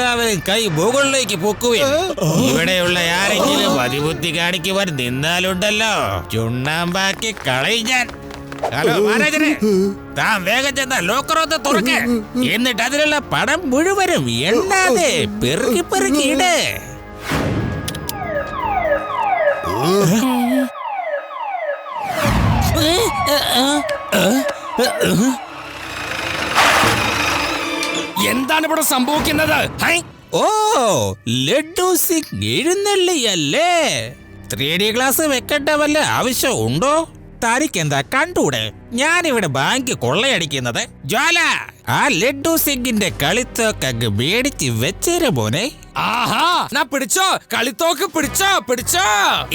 എല്ലാവരും കൈ മുകളിലേക്ക് പൊക്കുവിൻ. ഇവിടെയുള്ള ആരെങ്കിലും അതിബുദ്ധി കാണിക്കുവാൻ നിന്നാലുണ്ടല്ലോ ചുണ്ണാമ്പാക്കി കളയും ഞാൻ. ഹലോ മാനേജരെ, താൻ വേഗം ചെന്ന ലോക്കറൊന്ന് തുറക്ക്. എന്നിട്ട് അതിലുള്ള പണം മുഴുവനും എണ്ണാതെ പെറുക്കി പെറുക്കി ഇട്. എന്താണ് ഇവിടെ സംഭവിക്കുന്നത്? ഓ, ലഡ്ഡു സിംഗ് എഴുന്നള്ളിയല്ലേ? 3D ഗ്ലാസ് വെക്കേണ്ട വല്ല ആവശ്യം ഉണ്ടോ? തനിക്കെന്താ കണ്ടൂടെ ഞാനിവിടെ ബാങ്ക് കൊള്ളയടിക്കുന്നത്? ജ്വാല, ആ ലഡ്ഡു സിംഗിന്റെ കളിത്തോക്കങ്ങ് മേടിച്ച് വെച്ചേരെ മോനെ. ആഹാ, നാ പിടിച്ചോ, കളിത്തോക്ക് പിടിച്ചോ.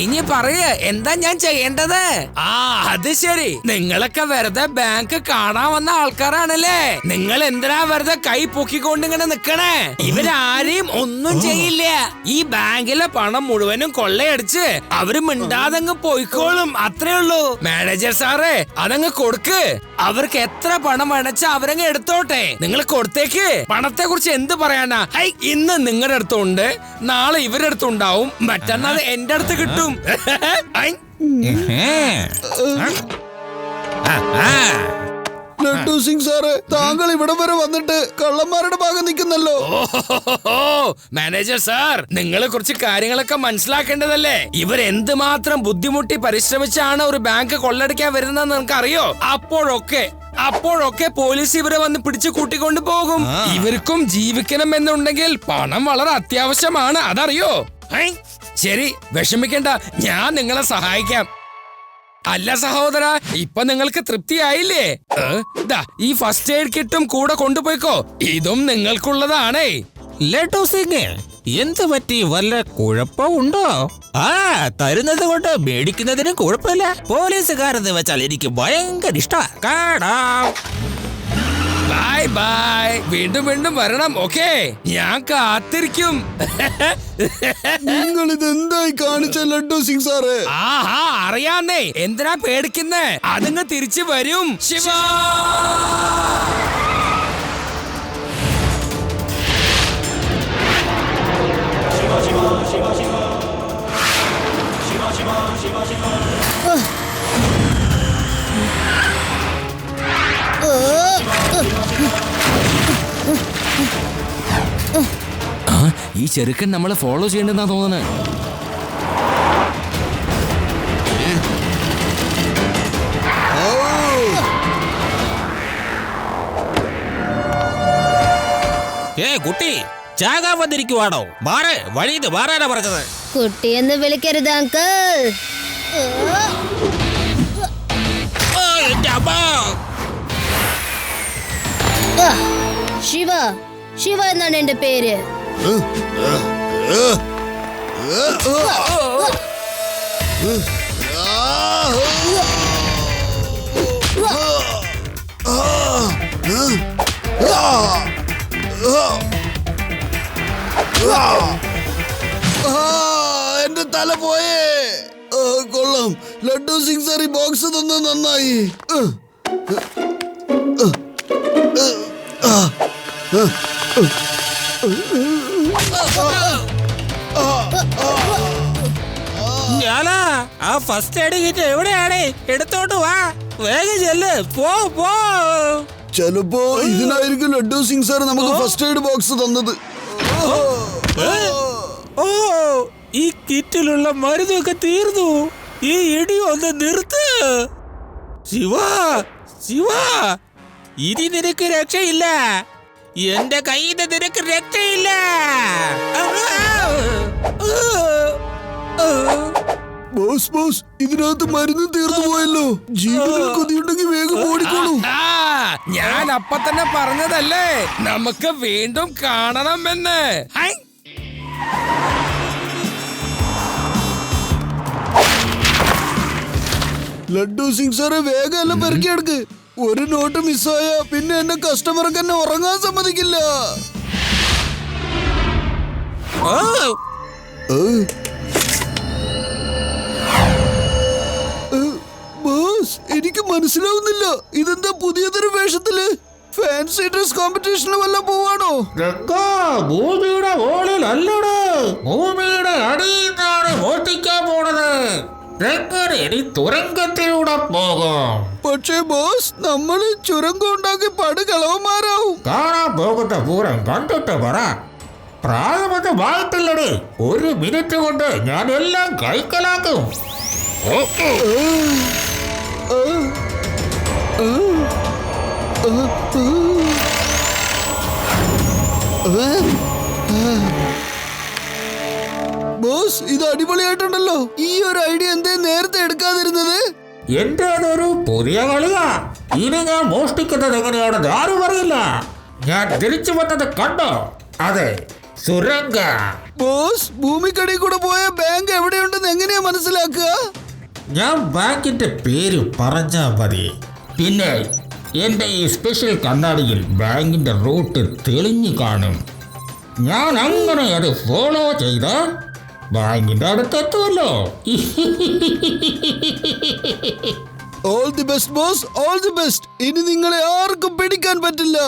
ഇനി പറയ്, എന്താ ഞാൻ ചെയ്യേണ്ടത്? ആ, അത് ശരി, നിങ്ങളൊക്കെ വെറുതെ ബാങ്ക് കാണാൻ വന്ന ആൾക്കാരാണല്ലേ. നിങ്ങൾ എന്തിനാ വെറുതെ കൈ പൊക്കിക്കൊണ്ട് ഇങ്ങനെ നിക്കണേ? ഇവരാരെയും ഒന്നും ചെയ്യില്ല. ഈ ബാങ്കിലെ പണം മുഴുവനും കൊള്ളയടിച്ച് അവര് മിണ്ടാതങ്ങ് പോയിക്കോളും, അത്രേ ഉള്ളൂ. മാനേജർ സാറേ, അതങ്ങ് കൊടുക്ക്. അവർക്ക് എത്ര പണം വേണച്ചാ അവരങ്ങ് എടുത്തോട്ടെ. നിങ്ങൾ കൊടുത്തേക്ക്. പണത്തെ കുറിച്ച് എന്ത് പറയാനാ? ഇന്ന് നിങ്ങളുടെ അടുത്തുണ്ട്, നാളെ ഇവരുടെ അടുത്തുണ്ടാവും, മറ്റന്നാൾ എന്റെ അടുത്ത് കിട്ടും. ലഡ്ഡു സിംഗ് സാറ്, താങ്കൾ ഇവിടെ വരെ വന്നിട്ട് കള്ളന്മാരുടെ ഭാഗം നിൽക്കുന്നല്ലോ. മാനേജർ സാർ, നിങ്ങളെ കുറച്ച് കാര്യങ്ങളൊക്കെ മനസ്സിലാക്കേണ്ടതല്ലേ? ഇവർ എന്തുമാത്രം ബുദ്ധിമുട്ടി പരിശ്രമിച്ചാണ് ഒരു ബാങ്ക് കൊള്ളടിക്കാൻ വരുന്നതെന്ന് നിങ്ങൾക്ക് അറിയോ? അപ്പോഴൊക്കെ പോലീസ് ഇവരെ വന്ന് പിടിച്ചു കൂട്ടിക്കൊണ്ട് പോകും. ഇവർക്കും ജീവിക്കണം എന്നുണ്ടെങ്കിൽ പണം വളരെ അത്യാവശ്യമാണ്, അതറിയോ? ശരി, വിഷമിക്കണ്ട, ഞാൻ നിങ്ങളെ സഹായിക്കാം. അല്ല സഹോദര, ഇപ്പൊ നിങ്ങൾക്ക് തൃപ്തിയായില്ലേ? ഈ ഫസ്റ്റ് എയ്ഡ് കിറ്റും കൂടെ കൊണ്ടുപോയിക്കോ, ഇതും നിങ്ങൾക്കുള്ളതാണേ. ലഡ്ഡു സിംഗ്, എന്ത് പറ്റി? വല്ല കുഴപ്പമുണ്ടോ? ആ, തരുന്നത് കൊണ്ട് മേടിക്കുന്നതിന് കുഴപ്പമില്ല. പോലീസുകാരെന്ന് വെച്ചാൽ എനിക്ക് ഭയങ്കര ഇഷ്ടമാണ്. കാണാം. ബൈ. വീണ്ടും വരണം. ഓക്കേ, ഞാൻ കാത്തിരിക്കും. നിങ്ങൾ ഇതെന്തായി കാണിച്ച ലഡ്ഡു സിംഗ് സാറ്? ആഹാ, അറിയാന്നേ, എന്തിനാ പേടിക്കുന്നേ? അതങ്ങ് തിരിച്ചു വരും. ശിവ, ഈ ചെറുക്കൻ നമ്മളെ ഫോളോ ചെയ്യണ്ടെന്നാ തോന്നുന്നത്. കുട്ടി ചാകാൻ വന്നിരിക്കുവാണോ? മാറ്, വഴിന്ന് മാറാനാ പറഞ്ഞത്. കുട്ടിയെന്ന് വിളിക്കരുത് അങ്കിൾ. ശിവ എന്നാണ് എന്റെ പേര്. എന്റെ തല പോയേ. കൊള്ളാം, ലഡ്ഡു സിംഗ് സാർ ഈ ബോക്സ് തന്നത് നന്നായി. ഞാനാ, ആ ഫസ്റ്റ് എയ്ഡ് കിറ്റ് എവിടെയാണ്? എടുത്തോട്ട് വാ, വേഗം ചെല്ല്. പോ. ചിലപ്പോ ഇതിനായിരിക്കും ലഡ്ഡു സിംഗ് സാർ നമുക്ക് ഫസ്റ്റ് എയ്ഡ് ബോക്സ് തന്നത്. ഓ, ഈ കിറ്റിലുള്ള മരുന്നൊക്കെ തീർന്നു. ഈ ഇടി ഒന്ന് നിർത്ത്. ശിവ, ഇനി നിനക്ക് രക്ഷയില്ല. എന്റെ കയ്യിൽ നിന്ന് നിനക്ക് രക്ഷയില്ല. ബോസ്, ഇതിനകത്ത് മരുന്ന് തീർന്നു പോയല്ലോ. ജീവനിൽ കൊതിയുണ്ടെങ്കിൽ വേഗം ഓടിക്കോളൂ. ഞാൻ അപ്പൊ തന്നെ പറഞ്ഞതല്ലേ, നമുക്ക് വീണ്ടും കാണണമെന്ന്. ലഡ്ഡു സിംഗ് സാറെ, വേഗം എല്ലാം പെറുക്കിയെടുക്ക്. ഒരു നോട്ട് മിസ്സായ പിന്നെ എന്റെ കസ്റ്റമർക്ക് എന്നെ ഉറങ്ങാൻ സമ്മതിക്കില്ല. ബോസ്, എനിക്ക് മനസ്സിലാവുന്നില്ല, ഇതെന്താ പുതിയതൊരു വേഷത്തില്? ഫാൻസി ഡ്രസ് കോമ്പറ്റീഷന് വല്ല പോവാണോ? ഭൂമിയുടെ മുകളിലല്ലടോ, ഭൂമിയുടെ അടിയിൽ നിന്നാണ് മോഷ്ടിക്കാൻ പോണത്. ഇനി തുരങ്കത്തിലൂടെ പോകും. പക്ഷേ ബോസ്, നമ്മള് ചുരങ്കം ഉണ്ടാക്കി പടുകളവന്മാരാവും. കാണാൻ പോകുന്ന പൂരം കണ്ടിട്ട് പറ. പ്രായമൊന്നുമായിട്ടില്ലടേ. 1 മിനിറ്റ് കൊണ്ട് ഞാൻ എല്ലാം കൈക്കലാക്കും. ഓക്കെ. ബോസ്, ഇത് അടിപൊളിയായിട്ടുണ്ടല്ലോ. ഈ ഒരു ഐഡിയ എന്തേ നേരത്തെ എടുക്കാതിരുന്നത്? എന്റെ അതൊരു പുതിയ കളിയാ. ഇനി ഞാൻ മോഷ്ടിക്കുന്നത് എങ്ങനെയാണെന്ന് ആരും അറിയില്ല. ഞാൻ തിരിച്ചു വന്നത് കണ്ടോ? അതെ, സുരംഗ. ബോസ്, ഭൂമിക്കടിയിൽ കൂടെ പോയ ബാങ്ക് എവിടെയുണ്ടെന്ന് എങ്ങനെയാ മനസ്സിലാക്കുക? ഞാൻ ബാങ്കിന്റെ പേര് പറഞ്ഞാ മതി. പിന്നെ എന്റെ ഈ സ്പെഷ്യൽ കണ്ണാടിയിൽ ബാങ്കിന്റെ റൂട്ട് തെളിഞ്ഞു കാണും. ഞാൻ അങ്ങനെ അത് ഫോളോ ചെയ്ത ബാങ്കിന്റെ അടുത്തെത്തുമല്ലോ. All the best boss, all the best. ഇനി നിങ്ങളെ ആർക്കും പിടിക്കാൻ പറ്റില്ല.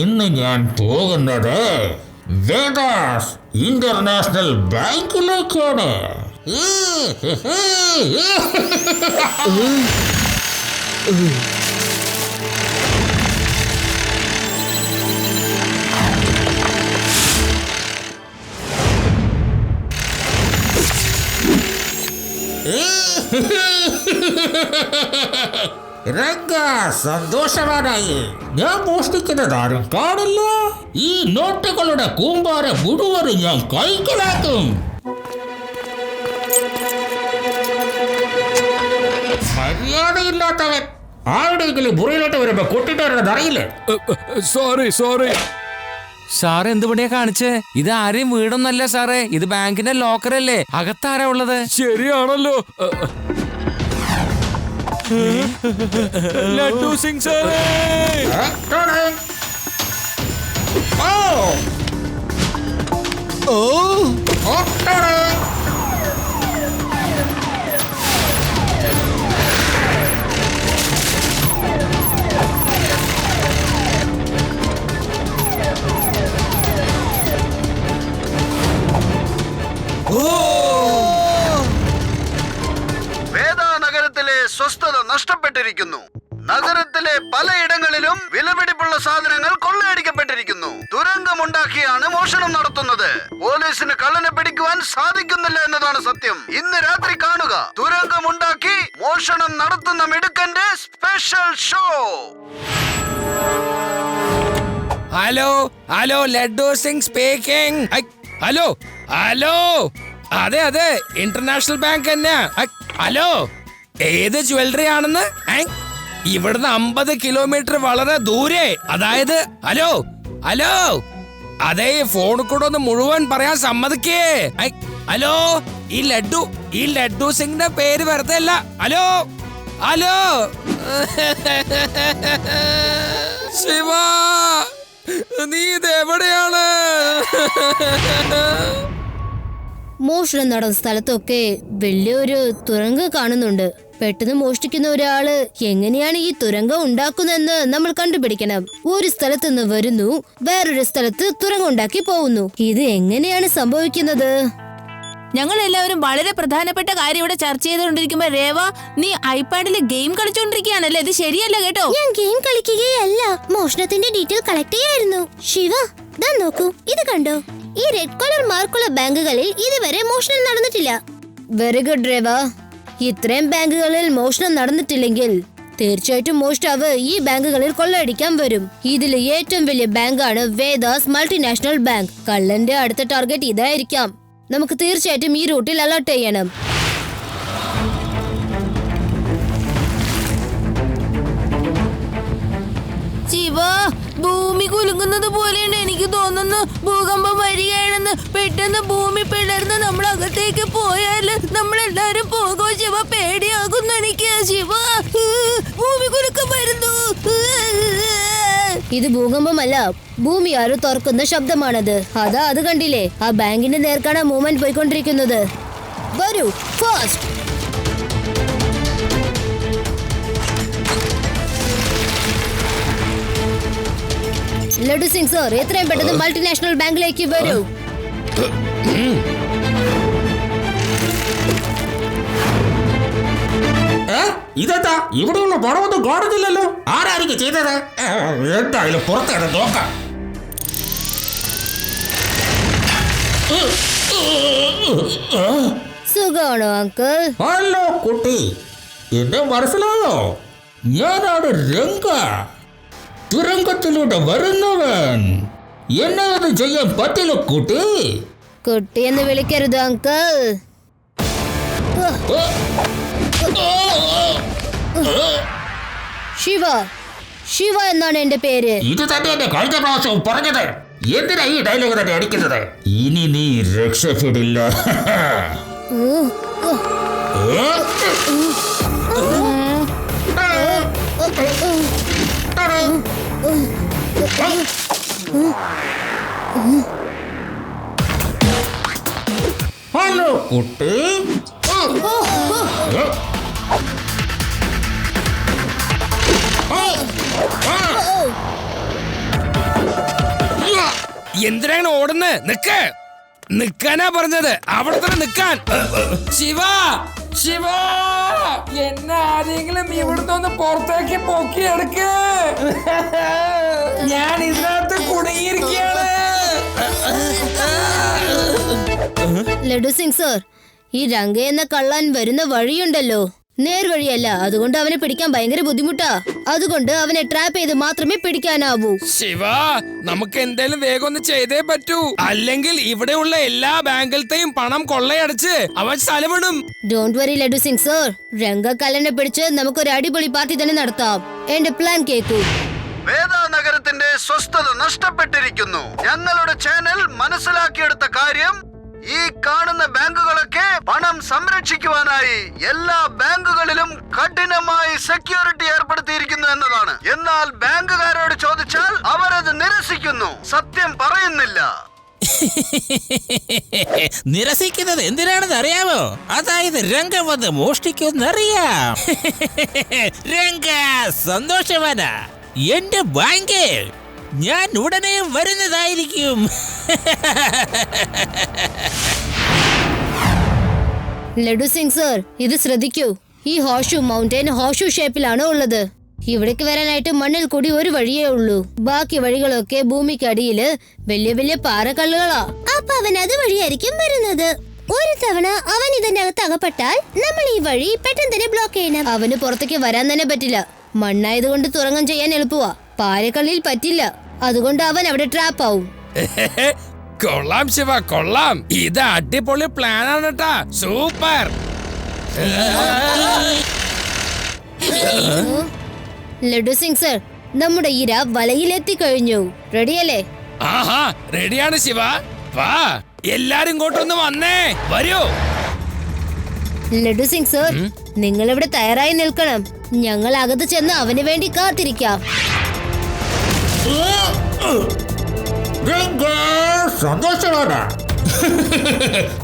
ഇന്ന് ഞാൻ പോകുന്നത് വേദാസ് ഇന്റർനാഷണൽ ബാങ്കിലേക്കാണ്. രംഗ സന്തോഷവാനായി. ഞാൻ മോഷ്ടിക്കുന്നത് ആരും കാണില്ല. ഈ നോട്ടുകളുടെ കൂമ്പാരം മുഴുവനും ഞാൻ കൈക്കലാക്കും. മര്യാദയില്ലാത്തവൻ. ആരുടെയെങ്കിലും മുറിയിലോട്ട് വരുമ്പോ കൊട്ടിട്ട് അറിയില്ലേ? സോറി സാറേ, എന്ത് പണിയാ കാണിച്ചേ? ഇത് ആരെയും വീടൊന്നല്ല സാറേ, ഇത് ബാങ്കിന്റെ ലോക്കറല്ലേ. അകത്താരാ ഉള്ളത്? ശരിയാണല്ലോ. ലഡ്ഡു സിംഗ് സാറേ. നഗരത്തിലെ സ്വസ്ഥത നഷ്ടപ്പെട്ടിരിക്കുന്നു. നഗരത്തിലെ പലയിടങ്ങളിലും വിലപിടിപ്പുള്ള സാധനങ്ങൾ കൊള്ളയടിക്കപ്പെട്ടിരിക്കുന്നു. തുരങ്കമുണ്ടാക്കിയാണ് മോഷണം നടത്തുന്നത്. പോലീസിന് കള്ളനെ പിടിക്കുവാൻ സാധിക്കുന്നില്ല എന്നതാണ് സത്യം. ഇന്ന് രാത്രി കാണുക, തുരങ്കമുണ്ടാക്കി മോഷണം നടത്തുന്ന മിടുക്കന്റെ special show. Hello Laddu Singh speaking. Hello അതെ ഇന്റർനാഷണൽ ബാങ്ക് തന്നെ. ഹലോ, ഏത് ജ്വല്ലറി ആണെന്ന്? ഇവിടുന്ന് 50 കിലോമീറ്റർ വളരെ ദൂരെ. അതായത് ഹലോ അതെ, ഈ ഫോണിൽ കൂടെ ഒന്ന് മുഴുവൻ പറയാൻ സമ്മതിക്കേ. ഹലോ, ഈ ലഡ്ഡു സിംഗിന്റെ പേര് വെറുതെ അല്ല. ഹലോ ശിവ, നീ ഇതെവിടെയാണ്? മോഷണം നടന്ന സ്ഥലത്തൊക്കെ വലിയൊരു തുരങ്കം കാണുന്നുണ്ട്. പെട്ടെന്ന് മോഷ്ടിക്കുന്ന ഒരാള് എങ്ങനെയാണ് ഈ തുരങ്കം ഉണ്ടാക്കുന്നതെന്ന് നമ്മൾ കണ്ടുപിടിക്കണം. ഒരു സ്ഥലത്ത് നിന്ന് വരുന്നു, വേറൊരു സ്ഥലത്ത് തുരങ്കം ഉണ്ടാക്കി പോകുന്നു. ഇത് എങ്ങനെയാണ് സംഭവിക്കുന്നത്? ഞങ്ങൾ എല്ലാവരും വളരെ പ്രധാനപ്പെട്ട കാര്യം ഇവിടെ ചർച്ച ചെയ്തുകൊണ്ടിരിക്കുമ്പോ രേവ, നീ ഐപാഡിൽ ഗെയിം കളിച്ചോണ്ടിരിക്കുകയാണല്ലേ? ഇത് ശരിയല്ല കേട്ടോ. ഞാൻ ഗെയിം കളിക്കുകയല്ല, മോഷണത്തിന്റെ ഡീറ്റെയിൽ കളക്ട് ചെയ്യായിരുന്നു. ശിവ, ദാ നോക്കൂ, ഇത് കണ്ടോ? ഈ റെഡ് കളർ മാർക്കുള്ള ബാങ്കുകളിൽ ഇതുവരെ മോഷണം നടന്നിട്ടില്ല. Very good Rewa. ഇത്രയും ബാങ്കുകളിൽ മോഷണം നടന്നിട്ടില്ലെങ്കിൽ തീർച്ചയായിട്ടും മോഷ്ടാവ് ഈ ബാങ്കുകളിൽ കൊള്ളയടിക്കാൻ വരും. ഇതിൽ ഏറ്റവും വലിയ ബാങ്കാണ് വേദാസ് മൾട്ടിനാഷണൽ ബാങ്ക്. കള്ളന്റെ അടുത്ത ടാർഗറ്റ് ഇതായിരിക്കാം. നമുക്ക് തീർച്ചയായിട്ടും ഈ റൂട്ടിൽ അലർട്ട് ചെയ്യണം. ശിവ, ഭൂമി കുലുങ്ങുന്നത് പോലെയാണ് എനിക്ക് തോന്നുന്നു. ഭൂകമ്പം വരികയാണെന്ന്. പെട്ടെന്ന് ഭൂമി പിളർന്ന് നമ്മൾ അകത്തേക്ക് പോയാല് നമ്മളെല്ലാരും പോകുമോ ശിവ? പേടിയാകുന്നു എനിക്ക് ശിവ. ഭൂമി കുലുക്കം വരുന്നു. ഇത് ഭൂകമ്പമല്ല, ഭൂമി ആരോ തുറക്കുന്ന ശബ്ദമാണത്. അതാ, അത് കണ്ടില്ലേ? ആ ബാങ്കിന്റെ നേർക്കാണ് മൂവ്മെന്റ് പോയിക്കൊണ്ടിരിക്കുന്നത്. വരൂ, ഫാസ്റ്റ്. ലഡു സിംഗ് സർ എത്രയും പെട്ടെന്ന് മൾട്ടിനാഷണൽ ബാങ്കിലേക്ക് വരൂ. ഇതെന്താ ഇവിടെയുള്ള പണമൊന്നും കാണുന്നില്ലല്ലോ. ആരായിരിക്കും ചെയ്തത്? എന്തായാലും പുറത്തേക്ക് നോക്കാം. സുഖമാണോ അങ്കിൾ? ഹലോ കുട്ടി, എന്നെ മനസ്സിലായോ? ഞാനാണ് രംഗ, തുരങ്കത്തിലൂടെ വരുന്നവൻ. എന്നെ അത് ചെയ്യാൻ പറ്റില്ല കുട്ടി. കുട്ടി എന്ന് വിളിക്കരുത് അങ്കിൾ. ശിവ, ശിവ എന്നാണ് എന്റെ പേര്. ഇത് തന്നെ എന്നെ കഴിഞ്ഞ പ്രാവശ്യം പറഞ്ഞത്. എന്തിനാ ഈ ഡയലോഗ് തന്നെ അടിക്കുന്നത്? ഇനി നീ രക്ഷപ്പെടില്ല. ഹലോ കുട്ടി. എന്തിനാണ് ഓടുന്നത്? നിക്കാനാ പറഞ്ഞത്. അവിടെ തന്നെ നിക്കാൻ. ശിവ, ശിവ, എന്നെ ആരെങ്കിലും ഇവിടുന്ന് ഒന്ന് പുറത്തേക്ക് പൊക്കിയെടുക്ക്. ഞാൻ ഇതിനകത്ത് കുടുങ്ങിയിരിക്കുകയാണ്. ലഡു സിംഗ് സർ, ഈ രംഗ എന്ന കള്ളൻ വരുന്ന വഴിയുണ്ടല്ലോ, നേർവഴിയല്ല. അതുകൊണ്ട് അവനെ പിടിക്കാൻ ഭയങ്കര ബുദ്ധിമുട്ടാ. അതുകൊണ്ട് അവനെ ട്രാപ്പ് ചെയ്ത് മാത്രമേ പിടിക്കാനാവൂ. ശിവ, നമുക്ക് എന്തേലും വേഗം ഒന്ന് ചെയ്തേ പറ്റൂ. അല്ലെങ്കിൽ ഇവിടെയുള്ള എല്ലാ ബാങ്കിലത്തെയും പണം കൊള്ളയടിച്ച് അവൻ സ്ഥലമിടും. Don't worry Laddu Singh sir, രംഗ കള്ളനെ പിടിച്ച് നമുക്കൊരു അടിപൊളി പാർട്ടി തന്നെ നടത്താം. എന്റെ പ്ലാൻ കേൾക്കൂ. വേദ നഗരത്തിന്റെ സ്വസ്ഥത നഷ്ടപ്പെട്ടിരിക്കുന്നു. ഞങ്ങളുടെ ചാനൽ മനസ്സിലാക്കിയെടുത്ത കാര്യം, ഈ കാണുന്ന ബാങ്കുകളൊക്കെ പണം സംരക്ഷിക്കുവാനായി എല്ലാ ബാങ്കുകളിലും കഠിനമായി സെക്യൂരിറ്റി ഏർപ്പെടുത്തിയിരിക്കുന്നു എന്നതാണ്. എന്നാൽ ബാങ്കുകാരോട് ചോദിച്ചാൽ അവരത് നിരസിക്കുന്നു, സത്യം പറയുന്നില്ല. നിരസിക്കുന്നത് എന്തിനാണെന്ന് അറിയാമോ? അതായത് രംഗം വന്ന് മോഷ്ടിക്കുമെന്നറിയാം. രംഗ സന്തോഷവാനാ. എന്റെ ബാങ്ക് ഞാൻ ഉടനെ വരുന്നതായിരിക്കും. ലഡു സിംഗ് സർ, ഇത് ശ്രദ്ധിക്കൂ. ഈ ഹോഷു മൗണ്ടൻ ഹോഷു ഷേപ്പിലാണ് ഉള്ളത്. ഇവിടേക്ക് വരാനായിട്ട് മണ്ണിൽ കൂടി ഒരു വഴിയേ ഉള്ളൂ. ബാക്കി വഴികളൊക്കെ ഭൂമിക്കടിയില് വലിയ വലിയ പാറക്കല്ലുകളാ. അപ്പൊ അവൻ അത് വഴിയായിരിക്കും വരുന്നത്. ഒരു തവണ അവൻ ഇതിന്റെ അകത്ത് അകപ്പെട്ടാൽ നമ്മൾ ഈ വഴി പെട്ടെന്ന് തന്നെ ബ്ലോക്ക് ചെയ്യണം. അവന് പുറത്തേക്ക് വരാൻ തന്നെ പറ്റില്ല. മണ്ണായതുകൊണ്ട് തുറങ്കം ചെയ്യാൻ എളുപ്പമാ. പാറക്കല്ലിൽ പറ്റില്ല. അതുകൊണ്ട് അവൻ അവിടെ ട്രാപ്പ് ആവും. കൊള്ളാം ശിവ, കൊള്ളാം. ഇത് അടിപൊളി പ്ലാൻ ആണ് കേട്ടാ. സൂപ്പർ. ലഡു സിംഗ് സർ, നമ്മുടെ ഇര വലയിലെത്തി കഴിഞ്ഞു. റെഡിയല്ലേ? ആഹാ, റെഡിയാണ് ശിവ. വാ, എല്ലാരും ഇങ്ങോട്ടൊന്ന് വന്നേ. വരൂ. ലഡു സിംഗ് സർ, നിങ്ങൾ ഇവിടെ തയ്യാറായി നിൽക്കണം. ഞങ്ങൾ അകത്ത് ചെന്ന് അവന് വേണ്ടി കാത്തിരിക്കാം. സന്തോഷമാണ്.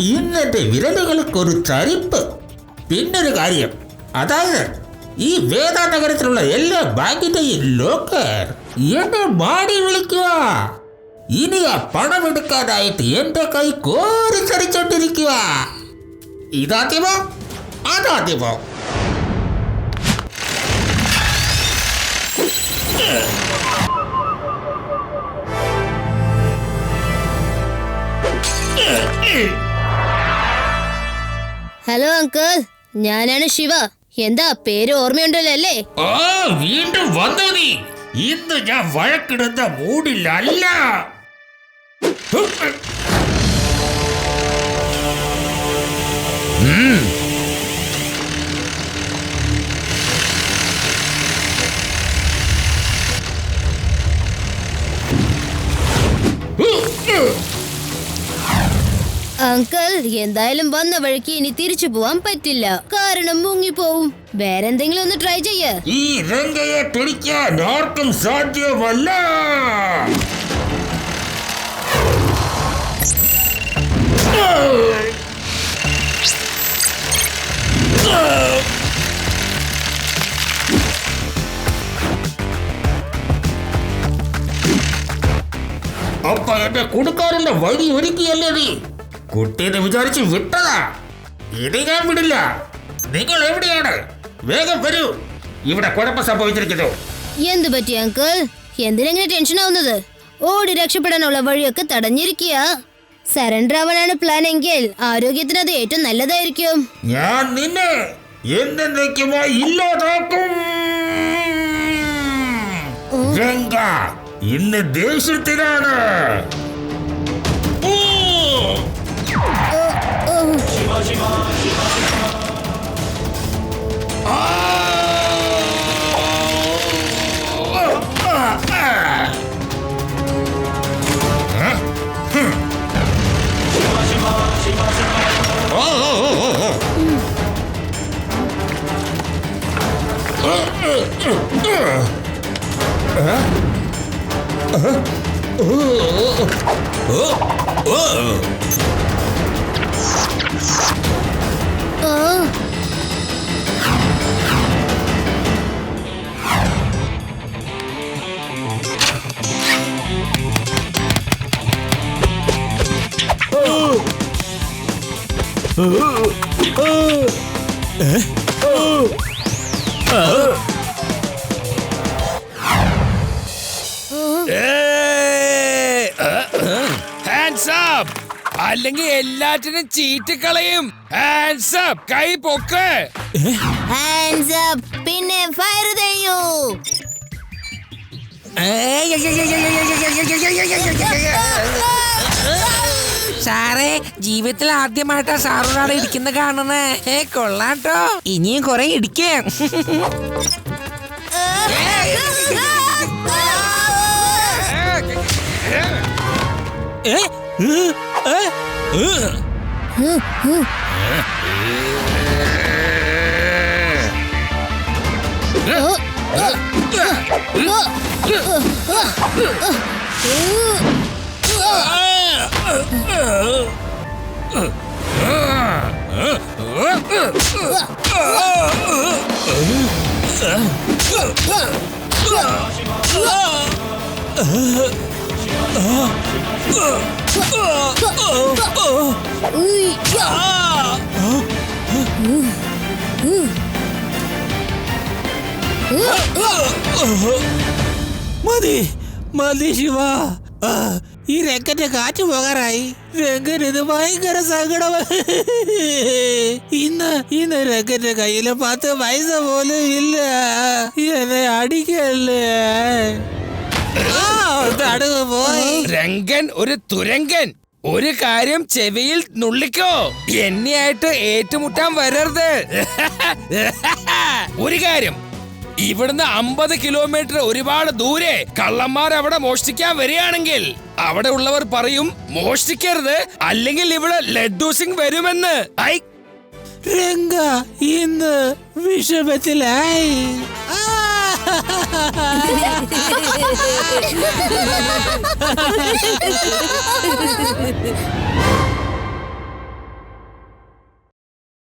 ഇന്നത്തെ വിരലുകൾക്കൊരു ചരിപ്പ്. പിന്നൊരു കാര്യം, അതായത് ഈ വേദ നഗരത്തിലുള്ള എല്ലാ ബാങ്കിന്റെയും ലോക്കർ എന്നെ മാടി വിളിക്കുക. ഇനി ആ പണമെടുക്കാനായിട്ട് എന്റെ കൈ കോരിച്ചടിച്ചോണ്ടിരിക്കുക. ഇതാദ്യമോ അതാദ്യമോ? ഹലോ അങ്കിൾ, ഞാനാണ് ശിവ. എന്താ പേര് ഓർമ്മയുണ്ടല്ലോ അല്ലേ? ഓ, വീണ്ടും വന്നു നീ. ഇന്ന് ഞാൻ വഴക്കിടുന്ന മൂടിലല്ല. അങ്കിൾ, എന്തായാലും വന്ന വഴിക്ക് ഇനി തിരിച്ചു പോവാൻ പറ്റില്ല. കാരണം മുങ്ങിപ്പോവും. വേറെന്തെങ്കിലും ഒന്ന് ട്രൈ ചെയ്യ. ഈ രംഗയെ പിടിക്കാൻ ആർക്കും സാധ്യമല്ല. എന്റെ കൊടുക്കാനുള്ള വഴി ഒരുക്കിയല്ലേ നീ? കുട്ടീനെ വിചാരിച്ച് വിട്ടതാ. ഇത് ഞാൻ വിടില്ല. നിങ്ങൾ എവിടെയാണ്? വേഗം വരൂ. ഇവിടെ കുഴപ്പം സംഭവിച്ചിരിക്കുന്നു. എന്തു പറ്റി അങ്കിൾ? എന്തിനെങ്ങനെ ടെൻഷൻ ആവുന്നത്? ഓടി രക്ഷപ്പെടാനുള്ള വഴിയൊക്കെ തടഞ്ഞിരിക്കുക. സറണ്ടർ ആവാനാണ് പ്ലാൻ എങ്കിൽ ആരോഗ്യത്തിന് അത് ഏറ്റവും നല്ലതായിരിക്കും. ഞാൻ നിന്നെ എന്നേക്കുമായി ഇല്ലാതാക്കും. രംഗ ഇന്ന് ദേഷ്യത്തിലാണ്. ഹാൻഡ്സ് അപ്പ്, അല്ലെങ്കിൽ എല്ലാറ്റിനും ചീറ്റ് കളയും. ഹാൻഡ്സ് അപ്പ്, കൈ പൊക്ക്. ഹാൻഡ്സ് അപ്പ്, പിന്നെ ഫയർ ചെയ്യൂ. സാറേ, ജീവിതത്തിൽ ആദ്യമായിട്ടാ സാറോടാണ് ഇരിക്കുന്ന കാണുന്നേ. കൊള്ളാട്ടോ, ഇനിയും കൊറേ ഇടിക്കേ. മതി മതി ശിവ. ഈ രംഗന്റെ കാറ്റ് പോകാറായി. രംഗൻ ഇത് ഭയങ്കര സങ്കടം. ഇന്ന് രംഗന്റെ കയ്യില് 10 പൈസ പോലും ഇല്ല. എന്നെ അടിക്കല്ലേ. തടവ് പോയി. രംഗൻ ഒരു തുരങ്കൻ. ഒരു കാര്യം ചെവിയിൽ നുള്ളിക്കോ, എന്നെയായിട്ട് ഏറ്റുമുട്ടാൻ വരരുത്. ഒരു കാര്യം, ഇവിടുന്ന് 50 കിലോമീറ്റർ ഒരുപാട് ദൂരെ കള്ളന്മാർ അവിടെ മോഷ്ടിക്കാൻ വരികയാണെങ്കിൽ അവിടെ ഉള്ളവർ പറയും മോഷ്ടിക്കരുത്, അല്ലെങ്കിൽ ഇവിടെ ലഡ്ഡു സിംഗ് വരുമെന്ന്. രംഗ ഇന്ന് വിഷമത്തിലായി.